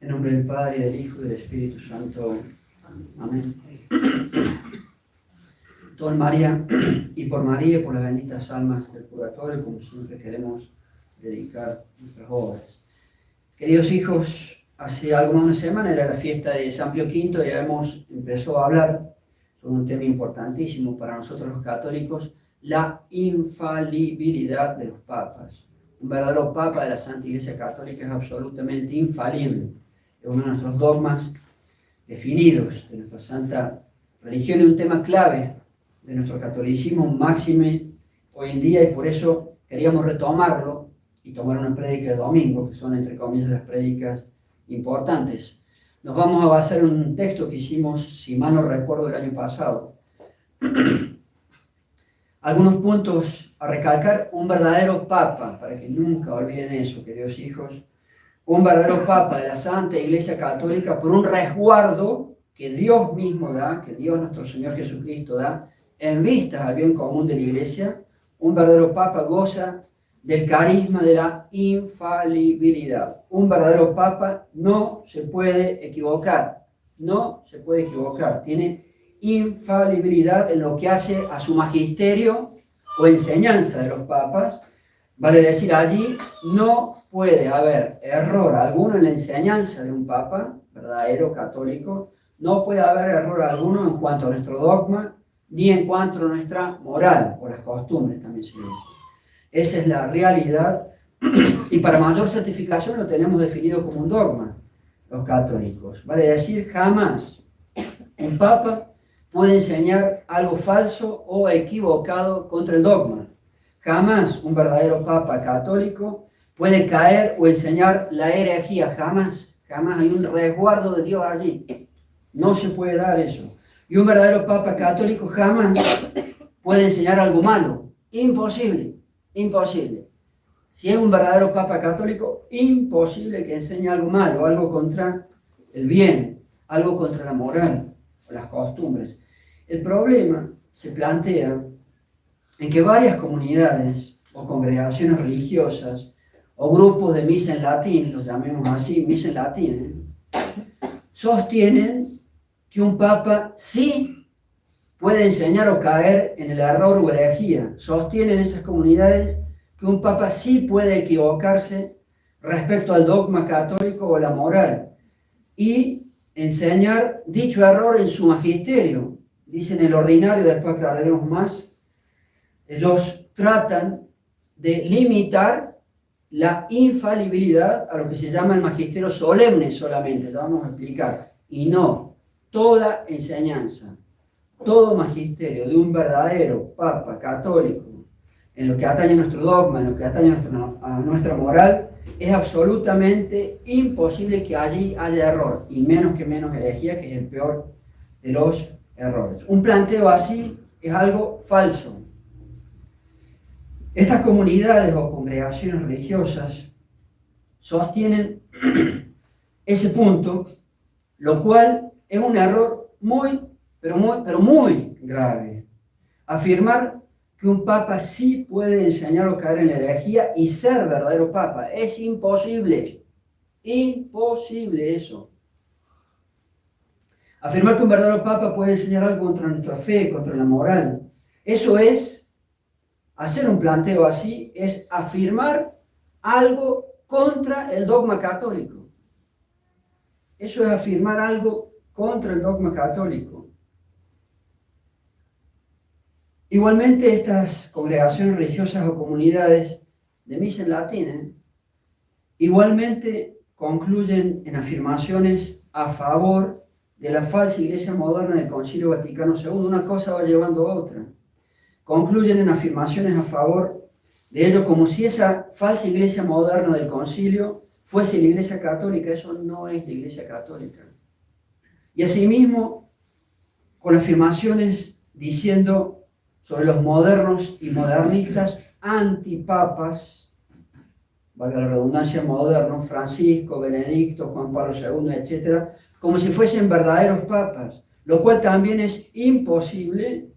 En nombre del Padre, y del Hijo, y del Espíritu Santo. Amén. Don María, y por María, y por las benditas almas del purgatorio, como siempre queremos dedicar nuestras obras. Queridos hijos, hace algunas semanas era la fiesta de San Pío V y ya hemos empezado a hablar sobre un tema importantísimo para nosotros los católicos, la infalibilidad de los papas. Un verdadero papa de la Santa Iglesia Católica es absolutamente infalible. Es uno de nuestros dogmas definidos de nuestra santa religión y un tema clave de nuestro catolicismo máxime hoy en día, y por eso queríamos retomarlo y tomar una prédica de domingo, que son entre comillas las prédicas importantes. Nos vamos a basar en un texto que hicimos, si mal no recuerdo, el año pasado. Algunos puntos a recalcar: un verdadero papa, para que nunca olviden eso, queridos hijos, un verdadero papa de la Santa Iglesia Católica, por un resguardo que Dios mismo da, que Dios nuestro Señor Jesucristo da, en vistas al bien común de la Iglesia. Un verdadero papa goza del carisma de la infalibilidad. Un verdadero papa no se puede equivocar, no se puede equivocar, tiene infalibilidad en lo que hace a su magisterio o enseñanza de los papas. Vale decir, allí no puede haber error alguno en la enseñanza de un papa verdadero, católico. No puede haber error alguno en cuanto a nuestro dogma, ni en cuanto a nuestra moral, o las costumbres también se dice. Esa es la realidad, y para mayor certificación lo tenemos definido como un dogma, los católicos. Vale decir, jamás un papa puede enseñar algo falso o equivocado contra el dogma. Jamás un verdadero papa católico puede caer o enseñar la herejía, jamás, jamás. Hay un resguardo de Dios allí, no se puede dar eso. Y un verdadero papa católico jamás puede enseñar algo malo, imposible, imposible. Si es un verdadero papa católico, imposible que enseñe algo malo, algo contra el bien, algo contra la moral o las costumbres. El problema se plantea en que varias comunidades o congregaciones religiosas o grupos de misa en latín, los llamemos así, misa en latín, sostienen que un papa sí puede enseñar o caer en el error o herejía. Sostienen esas comunidades que un papa sí puede equivocarse respecto al dogma católico o la moral y enseñar dicho error en su magisterio. Dicen el ordinario, después aclararemos más. Ellos tratan de limitar la infalibilidad a lo que se llama el magisterio solemne solamente, ya vamos a explicar, y no toda enseñanza, todo magisterio de un verdadero papa católico, en lo que atañe a nuestro dogma, en lo que atañe a nuestra moral, es absolutamente imposible que allí haya error, y menos herejía, que es el peor de los errores. Un planteo así es algo falso. Estas comunidades o congregaciones religiosas sostienen ese punto, lo cual es un error pero muy grave. Afirmar que un papa sí puede enseñar o caer en la herejía y ser verdadero papa es imposible. Imposible eso. Afirmar que un verdadero papa puede enseñar algo contra nuestra fe, contra la moral, eso es, hacer un planteo así, es afirmar algo contra el dogma católico. Eso es afirmar algo contra el dogma católico. Igualmente, estas congregaciones religiosas o comunidades de misa en latín, igualmente concluyen en afirmaciones a favor de la falsa iglesia moderna del Concilio Vaticano II. Una cosa va llevando a otra. Concluyen en afirmaciones a favor de ello, como si esa falsa iglesia moderna del concilio fuese la iglesia católica. Eso no es la iglesia católica. Y asimismo, con afirmaciones diciendo sobre los modernos y modernistas antipapas, valga la redundancia, modernos, Francisco, Benedicto, Juan Pablo II, etc., como si fuesen verdaderos papas, lo cual también es imposible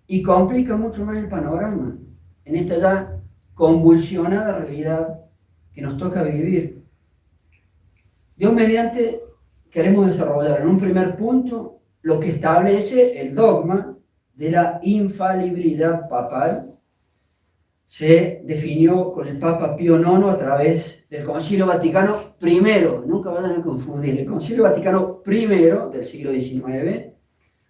y complica mucho más el panorama en esta ya convulsionada realidad que nos toca vivir. Dios mediante queremos desarrollar en un primer punto lo que establece el dogma de la infalibilidad papal. Se definió con el Papa Pío IX a través del Concilio Vaticano I, nunca vayan a confundir, el Concilio Vaticano I del siglo XIX,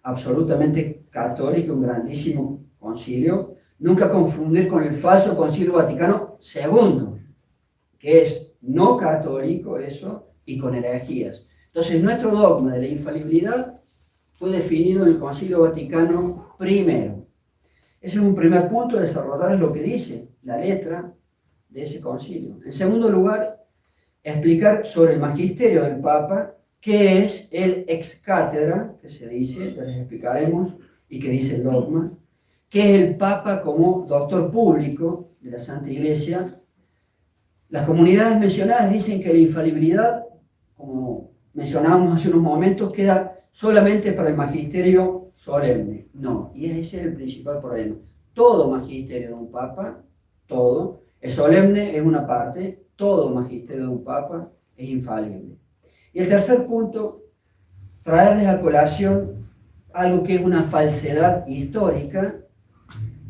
absolutamente católico, un grandísimo concilio, nunca confundir con el falso Concilio Vaticano II, que es no católico eso, y con herejías. Entonces, nuestro dogma de la infalibilidad fue definido en el Concilio Vaticano I. Ese es un primer punto, desarrollar lo que dice la letra de ese concilio. En segundo lugar, explicar sobre el magisterio del Papa, qué es el ex cátedra, que se dice, ya les explicaremos, y que dice el dogma, qué es el Papa como doctor público de la Santa Iglesia. Las comunidades mencionadas dicen que la infalibilidad, como mencionábamos hace unos momentos, queda solamente para el magisterio solemne. No, y ese es el principal problema. Todo magisterio de un papa, todo, el solemne es una parte, todo magisterio de un papa es infalible. Y el tercer punto, traerles a colación algo que es una falsedad histórica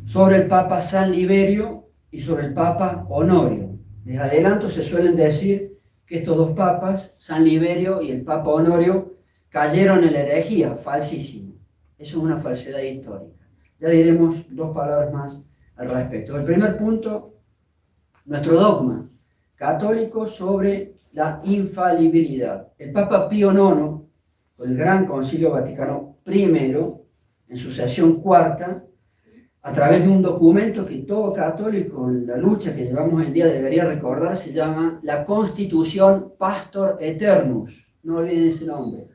sobre el Papa San Liberio y sobre el Papa Honorio. Les adelanto, se suelen decir que estos dos papas, San Liberio y el Papa Honorio, cayeron en la herejía, falsísimo. Eso es una falsedad histórica. Ya diremos dos palabras más al respecto. El primer punto, nuestro dogma católico sobre la infalibilidad. El Papa Pío IX, con el Gran Concilio Vaticano I, en su sesión cuarta, a través de un documento que todo católico en la lucha que llevamos hoy en día debería recordar, se llama la Constitución Pastor Eternus. No olviden ese nombre.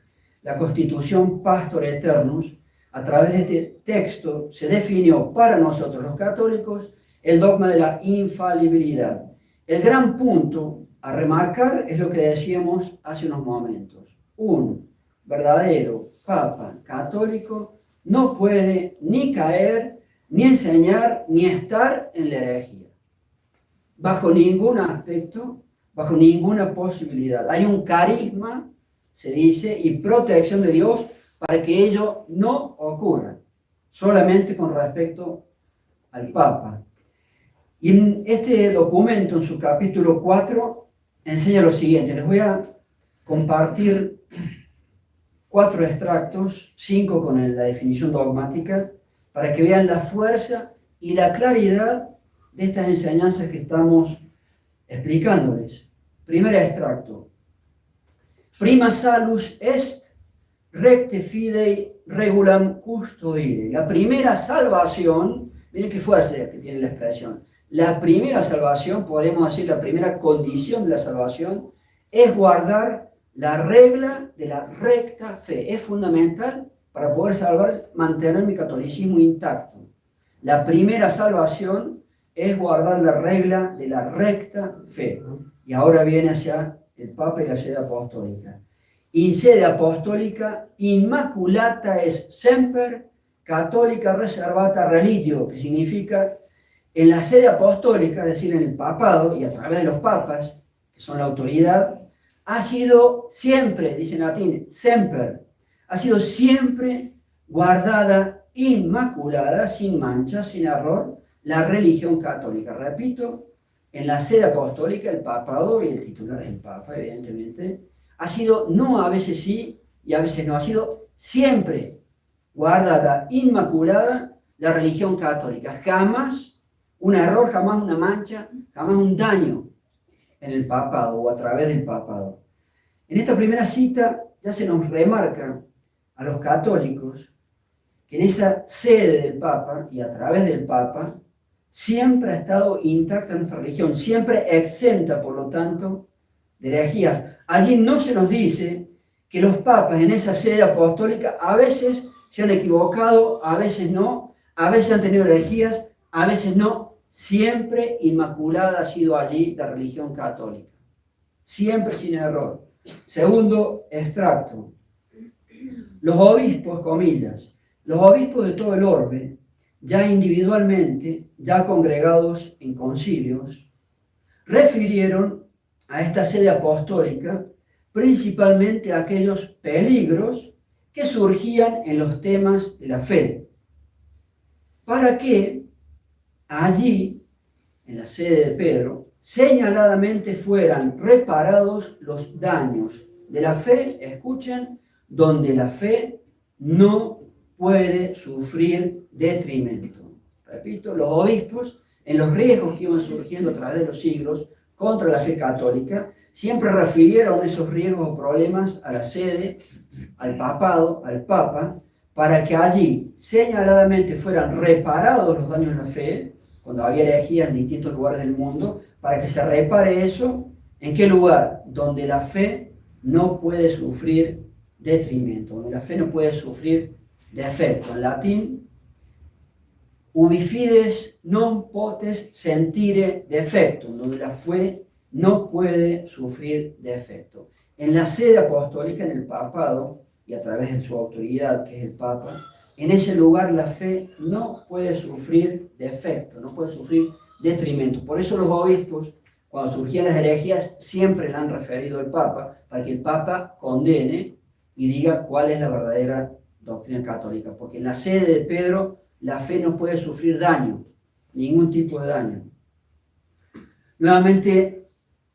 La Constitución Pastor Eternus, a través de este texto, se definió para nosotros los católicos el dogma de la infalibilidad. El gran punto a remarcar es lo que decíamos hace unos momentos. Un verdadero Papa católico no puede ni caer, ni enseñar, ni estar en la herejía. Bajo ningún aspecto, bajo ninguna posibilidad. Hay un carisma, se dice, y protección de Dios para que ello no ocurra, solamente con respecto al Papa. Y en este documento, en su capítulo 4, enseña lo siguiente. Les voy a compartir 4 extractos, 5 con la definición dogmática, para que vean la fuerza y la claridad de estas enseñanzas que estamos explicándoles. Primer extracto. Prima salus est recte fidei regulam custodire. La primera salvación, miren qué fuerza que tiene la expresión. La primera salvación, podemos decir la primera condición de la salvación, es guardar la regla de la recta fe. Es fundamental para poder salvar, mantener mi catolicismo intacto. La primera salvación es guardar la regla de la recta fe. Y ahora viene hacia el Papa y la sede apostólica. In sede apostólica immaculata es semper católica reservata religio, que significa en la sede apostólica, es decir, en el papado y a través de los papas, que son la autoridad, ha sido siempre, dice en latín, semper, ha sido siempre guardada, inmaculada, sin mancha, sin error, la religión católica. Repito, en la sede apostólica, el papado y el titular es el Papa, evidentemente, ha sido, no a veces sí y a veces no, ha sido siempre guardada, inmaculada, la religión católica. Jamás un error, jamás una mancha, jamás un daño en el papado o a través del papado. En esta primera cita ya se nos remarca a los católicos que en esa sede del Papa y a través del Papa siempre ha estado intacta nuestra religión, siempre exenta, por lo tanto, de herejías. Allí no se nos dice que los papas en esa sede apostólica a veces se han equivocado, a veces no, a veces han tenido herejías, a veces no. Siempre inmaculada ha sido allí la religión católica. Siempre sin error. Segundo extracto. Los obispos, comillas, los obispos de todo el orbe, ya individualmente, ya congregados en concilios, refirieron a esta sede apostólica principalmente aquellos peligros que surgían en los temas de la fe, para que allí, en la sede de Pedro, señaladamente fueran reparados los daños de la fe, escuchen, donde la fe no puede sufrir detrimento. Repito, los obispos, en los riesgos que iban surgiendo a través de los siglos contra la fe católica, siempre refirieron esos riesgos o problemas a la sede, al papado, al papa, para que allí señaladamente fueran reparados los daños de la fe, cuando había herejías en distintos lugares del mundo, para que se repare eso. ¿En qué lugar? Donde la fe no puede sufrir detrimento, donde la fe no puede sufrir defecto. En latín, ubi fides non potes sentire defectum, donde la fe no puede sufrir defecto. En la sede apostólica, en el papado, y a través de su autoridad, que es el Papa, en ese lugar la fe no puede sufrir defecto, no puede sufrir detrimento. Por eso los obispos, cuando surgían las herejías, siempre le han referido al Papa, para que el Papa condene y diga cuál es la verdadera doctrina católica. Porque en la sede de Pedro, la fe no puede sufrir daño, ningún tipo de daño. Nuevamente,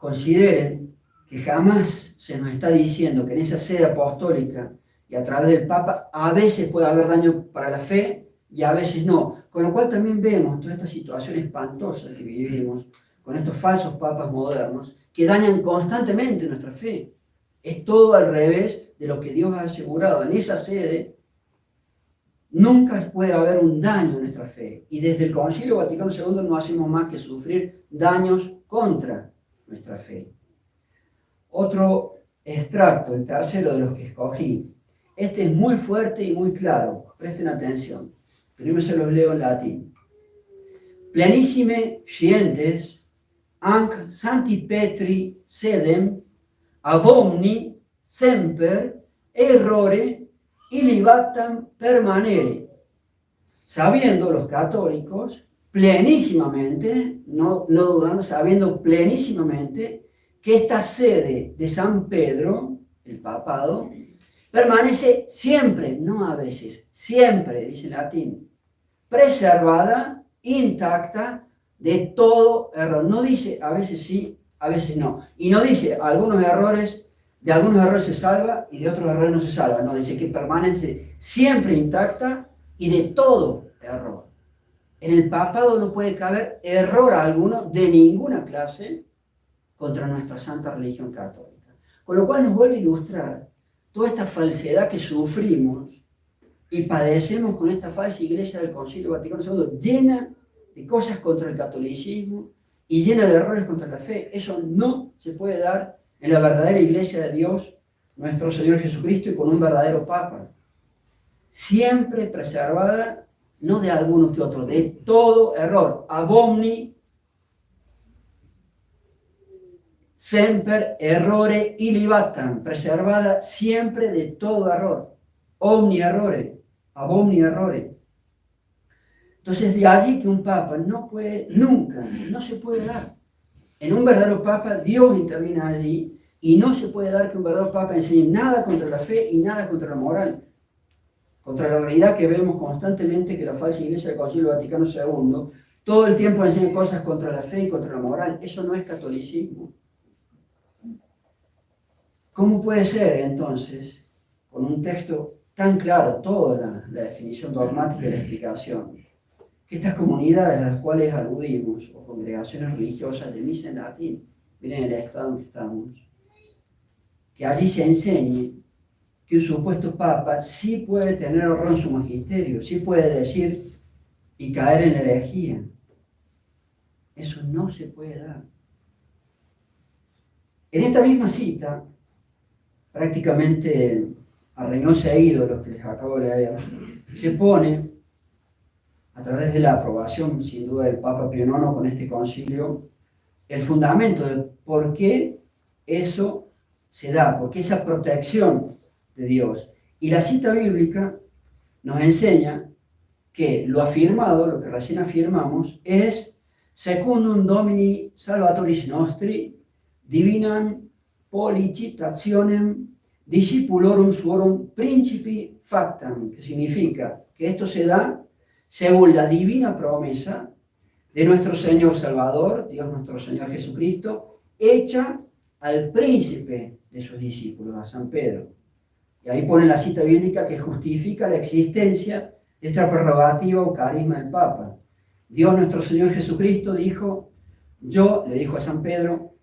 consideren que jamás se nos está diciendo que en esa sede apostólica y a través del Papa a veces puede haber daño para la fe y a veces no. Con lo cual también vemos toda esta situación espantosa que vivimos con estos falsos papas modernos que dañan constantemente nuestra fe. Es todo al revés de lo que Dios ha asegurado. En esa sede nunca puede haber un daño en nuestra fe. Y desde el Concilio Vaticano II no hacemos más que sufrir daños contra nuestra fe. Otro extracto, el tercero de los que escogí. Este es muy fuerte y muy claro. Presten atención. Primero se los leo en latín. Plenissime scientes anc Sancti Petri sedem ab omni semper errore illibatam permanere. Sabiendo los católicos, plenísimamente, no dudando, sabiendo plenísimamente que esta sede de San Pedro, el papado, permanece siempre, no a veces, siempre, dice en latín, preservada, intacta de todo error. No dice a veces sí, a veces no. Y no dice algunos errores, de algunos errores se salva y de otros errores no se salva. No, dice que permanece siempre intacta y de todo error. En el papado no puede caber error alguno de ninguna clase contra nuestra santa religión católica. Con lo cual nos vuelve a ilustrar toda esta falsedad que sufrimos y padecemos con esta falsa iglesia del Concilio Vaticano II, llena de cosas contra el catolicismo y llena de errores contra la fe. Eso no se puede dar en la verdadera iglesia de Dios, nuestro Señor Jesucristo, y con un verdadero Papa. Siempre preservada, no de alguno que otro, de todo error. Ab omni semper errore illibatam, preservada siempre de todo error. Omni errore, ab omni errore. Entonces de allí que un papa no puede, nunca, no se puede dar. En un verdadero papa Dios interviene allí y no se puede dar que un verdadero papa enseñe nada contra la fe y nada contra la moral. Contra la realidad que vemos constantemente que la falsa iglesia del Concilio Vaticano II todo el tiempo enseña cosas contra la fe y contra la moral. Eso no es catolicismo. ¿Cómo puede ser entonces, con un texto tan claro, toda la definición dogmática y la explicación, que estas comunidades a las cuales aludimos, o congregaciones religiosas de misa en latín, miren el estado en que estamos, que allí se enseñe que un supuesto papa sí puede tener error en su magisterio, sí puede decir y caer en la herejía? Eso no se puede dar. En esta misma cita, prácticamente a renglón seguido, los que les acabo de leer, se pone, a través de la aprobación, sin duda, del Papa Pío IX con este concilio, el fundamento de por qué eso se da, por qué esa protección de Dios. Y la cita bíblica nos enseña que lo afirmado, lo que recién afirmamos, es secundum Domini Salvatoris Nostri, divinam policitationem discipulorum suorum principi factam, que significa que esto se da según la divina promesa de nuestro Señor Salvador, Dios nuestro Señor Jesucristo, hecha al príncipe de sus discípulos, a San Pedro. Y ahí pone la cita bíblica que justifica la existencia de esta prerrogativa o carisma del Papa. Dios nuestro Señor Jesucristo dijo, le dijo a San Pedro,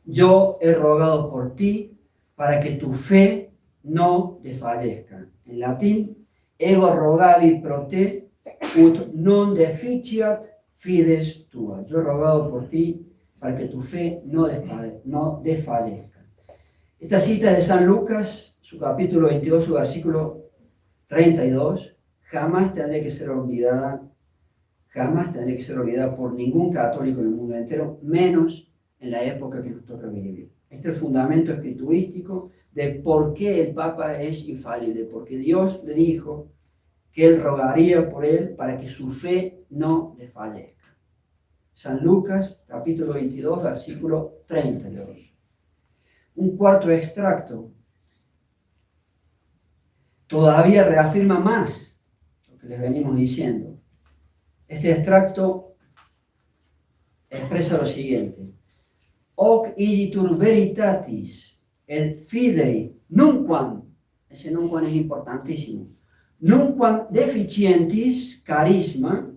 yo he rogado por ti para que tu fe no desfallezca. En latín, ego rogavi pro te, ut non deficiat fides tua. Yo he rogado por ti para que tu fe no desfallezca. Esta cita es de San Lucas, su capítulo 22, su versículo 32, jamás tendrá que ser olvidada por ningún católico en el mundo entero, menos en la época que nos toca vivir. Este es el fundamento escriturístico de por qué el Papa es infalible, porque Dios le dijo que él rogaría por él para que su fe no desfallezca. San Lucas, capítulo 22, versículo 32. Un cuarto extracto todavía reafirma más lo que les venimos diciendo. Este extracto expresa lo siguiente. Hoc igitur veritatis et fidei nunquam, ese nunquam es importantísimo, nunquam deficientis charisma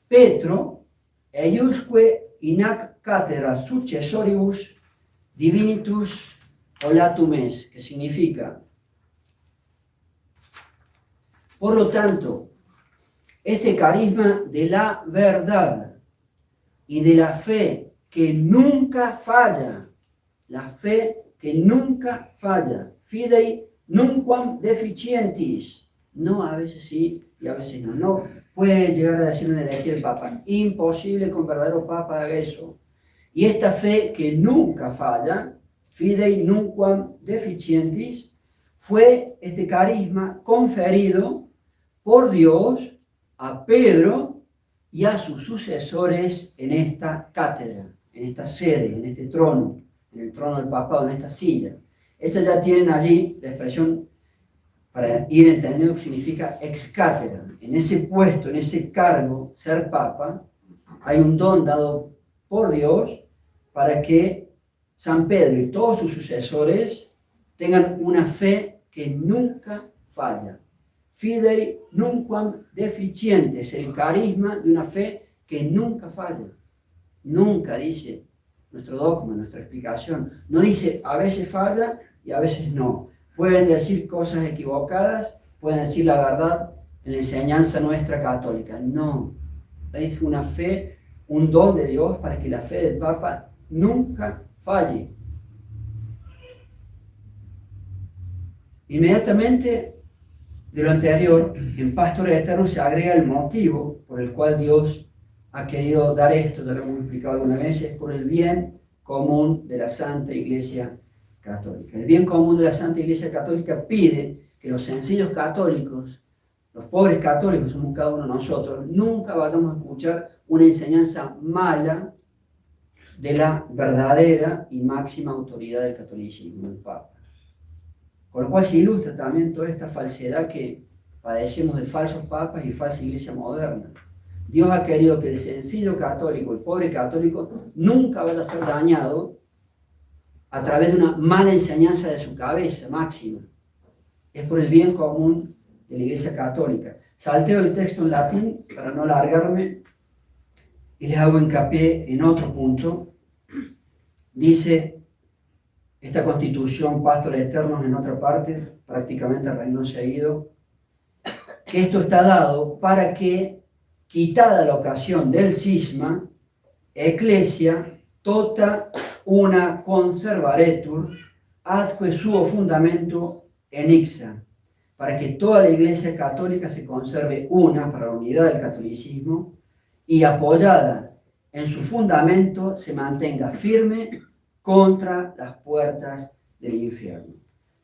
Petro eiusque in hac cathedra successoribus divinitus olatum est, que significa, por lo tanto, este carisma de la verdad y de la fe que nunca falla, la fe que nunca falla, fidei nunquam deficientis, no a veces sí y a veces no, no puede llegar a decir una herejía el Papa, imposible que un verdadero Papa haga eso. Y esta fe que nunca falla, fidei nunquam deficientis, fue este carisma conferido por Dios a Pedro y a sus sucesores en esta cátedra, en esta sede, en este trono, en el trono del papado, en esta silla. Estas ya tienen allí la expresión para ir entendiendo que significa ex cátedra. En ese puesto, en ese cargo, ser papa, hay un don dado por Dios para que San Pedro y todos sus sucesores tengan una fe que nunca falla. Fidei nunquam deficientes, el carisma de una fe que nunca falla. Nunca, dice nuestro dogma, nuestra explicación. No dice a veces falla y a veces no. Pueden decir cosas equivocadas, pueden decir la verdad en la enseñanza nuestra católica. No, es una fe, un don de Dios para que la fe del Papa nunca falle. Inmediatamente de lo anterior, en Pastor Eterno se agrega el motivo por el cual Dios ha querido dar esto, ya lo hemos explicado algunas veces, por el bien común de la Santa Iglesia Católica. El bien común de la Santa Iglesia Católica pide que los sencillos católicos, los pobres católicos, somos cada uno de nosotros, nunca vayamos a escuchar una enseñanza mala de la verdadera y máxima autoridad del catolicismo, el Papa. Con lo cual se ilustra también toda esta falsedad que padecemos de falsos papas y falsa iglesia moderna. Dios ha querido que el sencillo católico, el pobre católico, nunca vaya a ser dañado a través de una mala enseñanza de su cabeza máxima. Es por el bien común de la Iglesia Católica. Salteo el texto en latín para no alargarme y les hago hincapié en otro punto. Dice esta Constitución Pastor Eternos en otra parte, prácticamente reino seguido, que esto está dado para que, quitada la ocasión del cisma, Ecclesia tota una conservaretur adque suo fundamento enixa, para que toda la Iglesia Católica se conserve una para la unidad del catolicismo y apoyada en su fundamento se mantenga firme contra las puertas del infierno.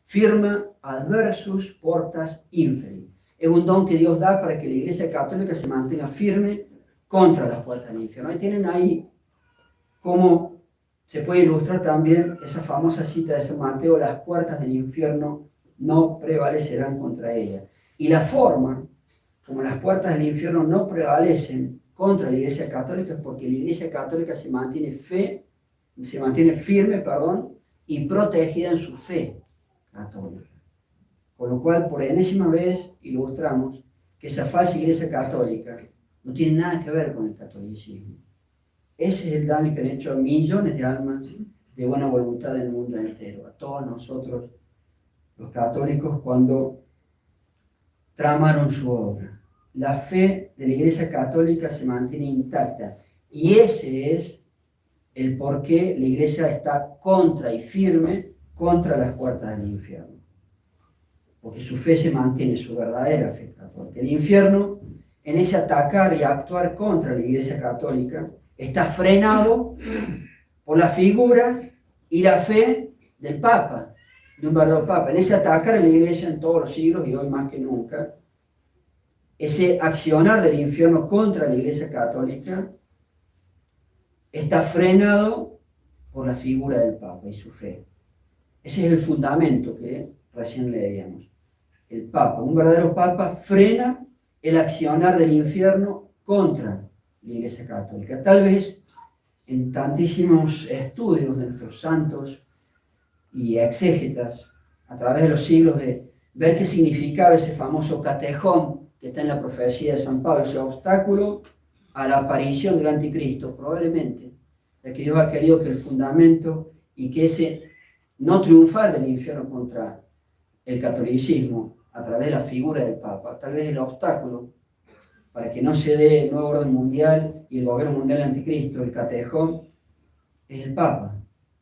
Firma adversus portas inferi. Es un don que Dios da para que la Iglesia Católica se mantenga firme contra las puertas del infierno. Ahí tienen ahí cómo se puede ilustrar también esa famosa cita de San Mateo: las puertas del infierno no prevalecerán contra ella. Y la forma como las puertas del infierno no prevalecen contra la Iglesia Católica es porque la Iglesia Católica se mantiene firme, y protegida en su fe católica. Con lo cual, por enésima vez, ilustramos que esa falsa Iglesia Católica no tiene nada que ver con el catolicismo. Ese es el daño que han hecho a millones de almas de buena voluntad del mundo entero, a todos nosotros, los católicos, cuando tramaron su obra. La fe de la Iglesia Católica se mantiene intacta, y ese es el por qué la Iglesia está contra y firme contra las puertas del infierno. Porque su fe se mantiene, su verdadera fe católica. El infierno, en ese atacar y actuar contra la Iglesia Católica, está frenado por la figura y la fe del Papa, de un verdadero Papa. En ese atacar a la Iglesia en todos los siglos, y hoy más que nunca, ese accionar del infierno contra la Iglesia Católica está frenado por la figura del Papa y su fe. Ese es el fundamento que recién leíamos. El Papa, un verdadero Papa, frena el accionar del infierno contra la Iglesia Católica. Tal vez en tantísimos estudios de nuestros santos y exégetas, a través de los siglos, de ver qué significaba ese famoso catejón que está en la profecía de San Pablo, ese obstáculo a la aparición del anticristo, probablemente, de que Dios ha querido que el fundamento y que ese no triunfar del infierno contra el catolicismo a través de la figura del Papa, tal vez el obstáculo para que no se dé el nuevo orden mundial y el gobierno mundial anticristo, el catejón, es el Papa.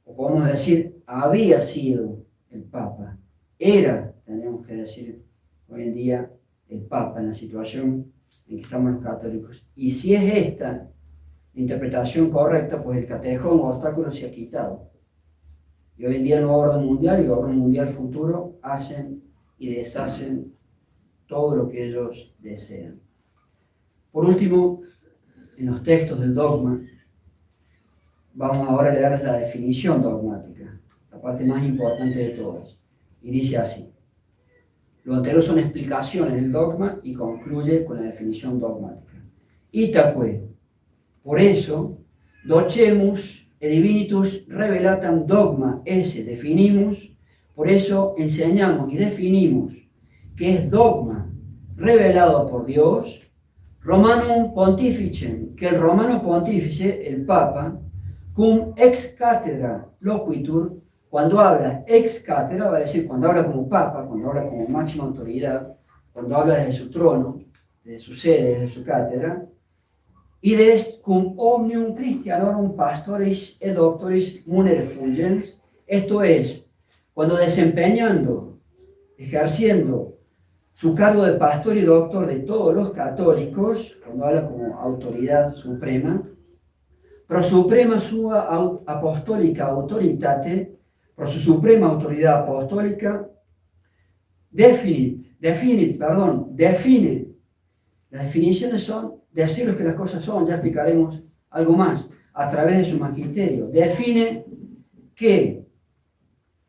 O podemos decir, había sido el Papa, era, tenemos que decir hoy en día, el Papa en la situación en que estamos los católicos. Y si es esta la interpretación correcta, pues el catejón o obstáculo se ha quitado. Y hoy en día el nuevo orden mundial y el orden mundial futuro hacen y deshacen todo lo que ellos desean. Por último, en los textos del dogma, vamos ahora a leerles la definición dogmática, la parte más importante de todas. Y dice así: lo anterior son explicaciones del dogma y concluye con la definición dogmática. Itaque, por eso, docemus e divinitus revelatam dogma esse definimos, por eso enseñamos y definimos que es dogma revelado por Dios, Romanum Pontificem, que el romano pontífice, el Papa, cum ex cátedra loquitur, cuando habla ex cátedra, va a decir cuando habla como Papa, cuando habla como máxima autoridad, cuando habla desde su trono, desde su sede, desde su cátedra, y des cum omnium Christianorum pastoris et doctoris munere fungens, esto es, cuando desempeñando, ejerciendo su cargo de pastor y doctor de todos los católicos, cuando habla como autoridad suprema, pro suprema sua apostólica autoritate, por su suprema autoridad apostólica, define. Las definiciones son decir lo que las cosas son, ya explicaremos algo más, a través de su magisterio. Define que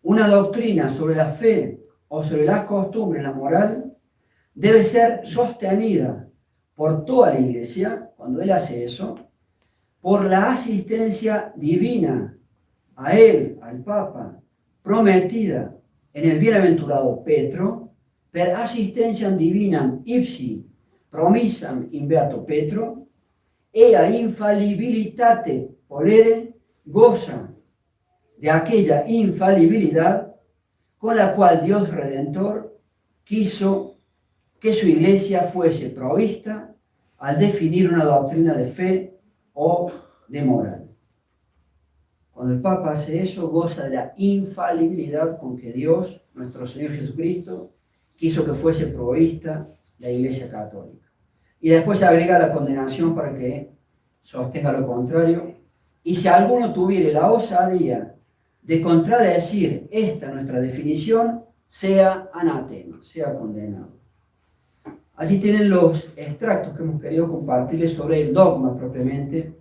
una doctrina sobre la fe o sobre las costumbres, la moral, debe ser sostenida por toda la Iglesia, cuando él hace eso, por la asistencia divina a él, al Papa, prometida en el bienaventurado Petro, per assistentiam divinam ipsi promissam in beato Petro, ea infalibilitate polere, goza de aquella infalibilidad con la cual Dios Redentor quiso que su iglesia fuese provista al definir una doctrina de fe o de moral. Cuando el Papa hace eso, goza de la infalibilidad con que Dios, nuestro Señor Jesucristo, quiso que fuese provista la Iglesia Católica. Y después se agrega la condenación para que sostenga lo contrario. Y si alguno tuviere la osadía de contradecir esta nuestra definición, sea anatema, sea condenado. Allí tienen los extractos que hemos querido compartirles sobre el dogma propiamente.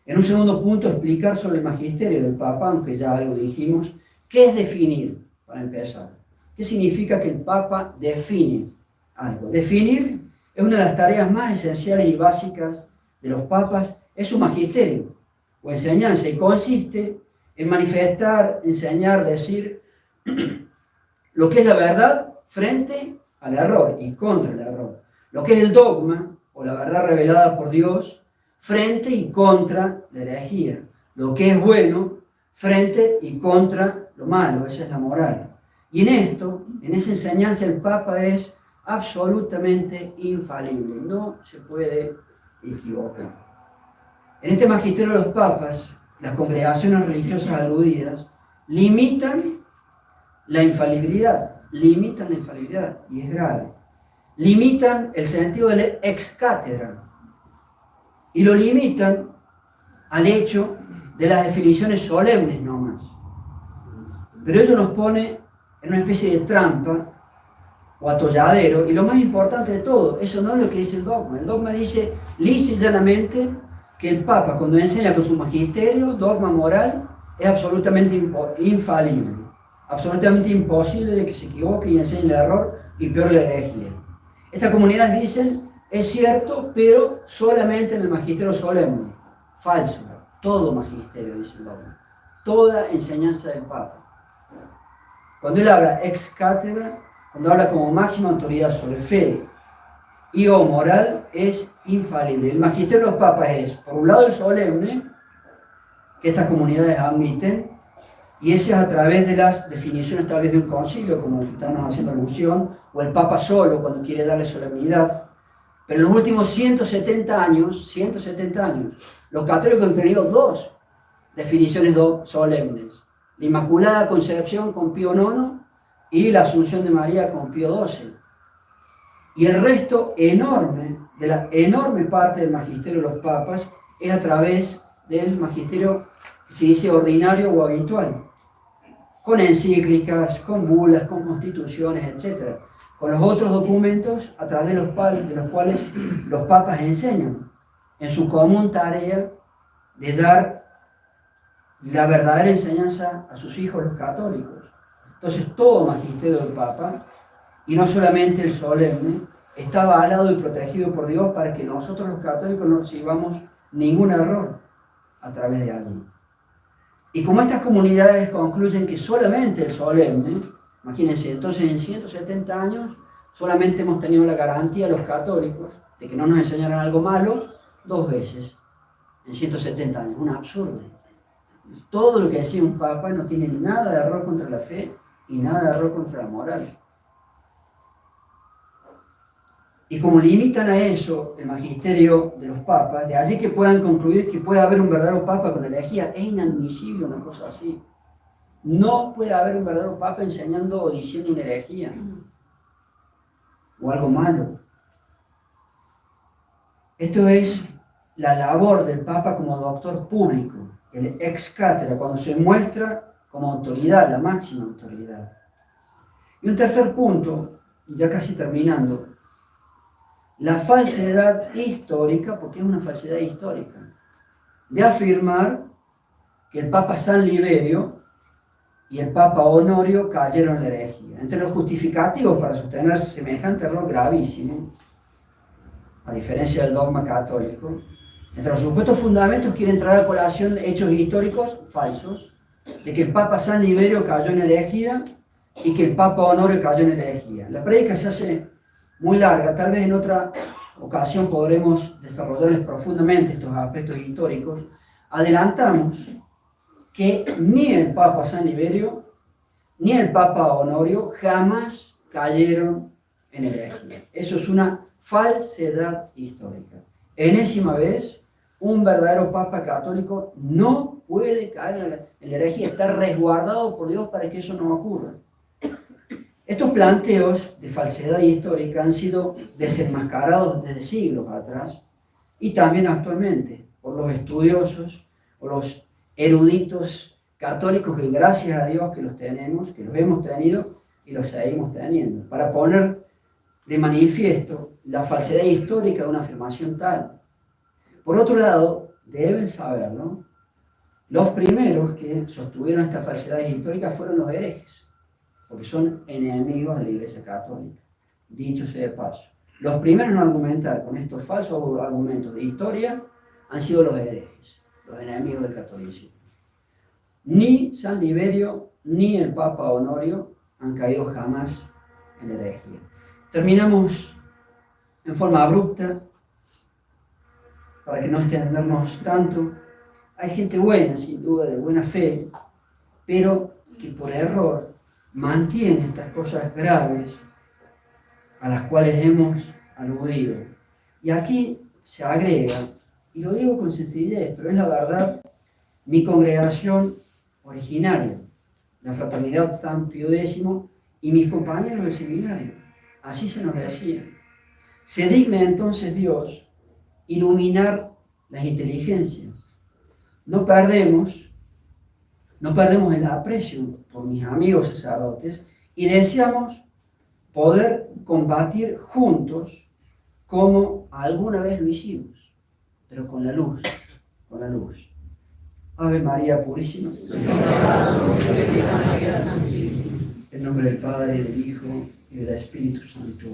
En un segundo punto, explicar sobre el magisterio del Papa, aunque ya algo dijimos. ¿Qué es definir, para empezar? ¿Qué significa que el Papa define algo? Definir es una de las tareas más esenciales y básicas de los papas, es su magisterio o enseñanza, y consiste en manifestar, enseñar, decir lo que es la verdad frente al error y contra el error. Lo que es el dogma o la verdad revelada por Dios frente y contra la herejía. Lo que es bueno frente y contra lo malo, esa es la moral. Y en esto, en esa enseñanza, el Papa es absolutamente infalible, no se puede equivocar. En este magisterio de los papas, las congregaciones religiosas aludidas limitan la infalibilidad, y es grave. Limitan el sentido del ex cátedra y lo limitan al hecho de las definiciones solemnes nomás. Pero ello nos pone en una especie de trampa o atolladero, y lo más importante de todo, eso no es lo que dice el dogma. El dogma dice lisa y llanamente que el Papa, cuando enseña con su magisterio, dogma moral, es absolutamente infalible, absolutamente imposible de que se equivoque y enseñe el error, y peor la herejía. Estas comunidades dicen, es cierto, pero solamente en el magisterio solemne. Falso. Todo magisterio, dice el dogma. Toda enseñanza del Papa. Cuando él habla ex cátedra, cuando habla como máxima autoridad sobre fe y o moral, es infalible. El magisterio de los papas es, por un lado, el solemne, que estas comunidades admiten, y ese es a través de las definiciones tal vez de un concilio, como el que estamos haciendo alusión, o el Papa solo, cuando quiere darle solemnidad. Pero en los últimos 170 años, los católicos han tenido dos definiciones solemnes. La Inmaculada Concepción con Pío IX y la Asunción de María con Pío XII. Y el resto enorme, de la enorme parte del magisterio de los papas, es a través del magisterio que se dice ordinario o habitual, con encíclicas, con bulas, con constituciones, etc. Con los otros documentos a través de los cuales los papas enseñan en su común tarea de dar la verdadera enseñanza a sus hijos, los católicos. Entonces, todo magisterio del Papa, y no solamente el solemne, está avalado y protegido por Dios para que nosotros los católicos no recibamos ningún error a través de allí. Y como estas comunidades concluyen que solamente el solemne, imagínense, entonces en 170 años solamente hemos tenido la garantía los católicos de que no nos enseñaran algo malo 2 veces en 170 años, un absurdo. Todo lo que decía un papa no tiene nada de error contra la fe y nada de error contra la moral. Y como limitan a eso el magisterio de los papas, de allí que puedan concluir que puede haber un verdadero papa con herejía, es inadmisible una cosa así. No puede haber un verdadero papa enseñando o diciendo una herejía o algo malo. Esto es la labor del papa como doctor público, el ex cátedra, cuando se muestra como autoridad, la máxima autoridad. Y un tercer punto, ya casi terminando, la falsedad histórica, porque es una falsedad histórica, de afirmar que el Papa San Liberio y el Papa Honorio cayeron en la herejía. Entre los justificativos para sostener semejante error gravísimo, a diferencia del dogma católico, entre los supuestos fundamentos quieren traer a colación hechos históricos falsos, de que el Papa San Liberio cayó en herejía y que el Papa Honorio cayó en herejía. La prédica se hace muy larga, tal vez en otra ocasión podremos desarrollarles profundamente estos aspectos históricos. Adelantamos que ni el Papa San Liberio ni el Papa Honorio jamás cayeron en herejía. Eso es una falsedad histórica. Enésima vez, un verdadero Papa católico no puede caer en la herejía, está resguardado por Dios para que eso no ocurra. Estos planteos de falsedad histórica han sido desenmascarados desde siglos atrás y también actualmente por los estudiosos o los eruditos católicos, que gracias a Dios que los tenemos, que los hemos tenido y los seguimos teniendo, para poner de manifiesto la falsedad histórica de una afirmación tal. Por otro lado, deben saberlo, los primeros que sostuvieron estas falsedades históricas fueron los herejes, porque son enemigos de la Iglesia Católica, dicho sea de paso. Los primeros en argumentar con estos falsos argumentos de historia han sido los herejes, los enemigos del catolicismo. Ni San Liberio ni el Papa Honorio han caído jamás en la herejía. Terminamos en forma abrupta, para que no extendernos tanto. Hay gente buena, sin duda, de buena fe, pero que por error mantiene estas cosas graves a las cuales hemos aludido. Y aquí se agrega, y lo digo con sencillez, pero es la verdad, mi congregación originaria, la Fraternidad San Pío X y mis compañeros del seminario. Así se nos decía. Se digna entonces Dios iluminar las inteligencias. No perdemos el aprecio por mis amigos sacerdotes y deseamos poder combatir juntos como alguna vez lo hicimos, pero con la luz, con la luz. Ave María Purísima. En nombre del Padre, del Hijo y del Espíritu Santo.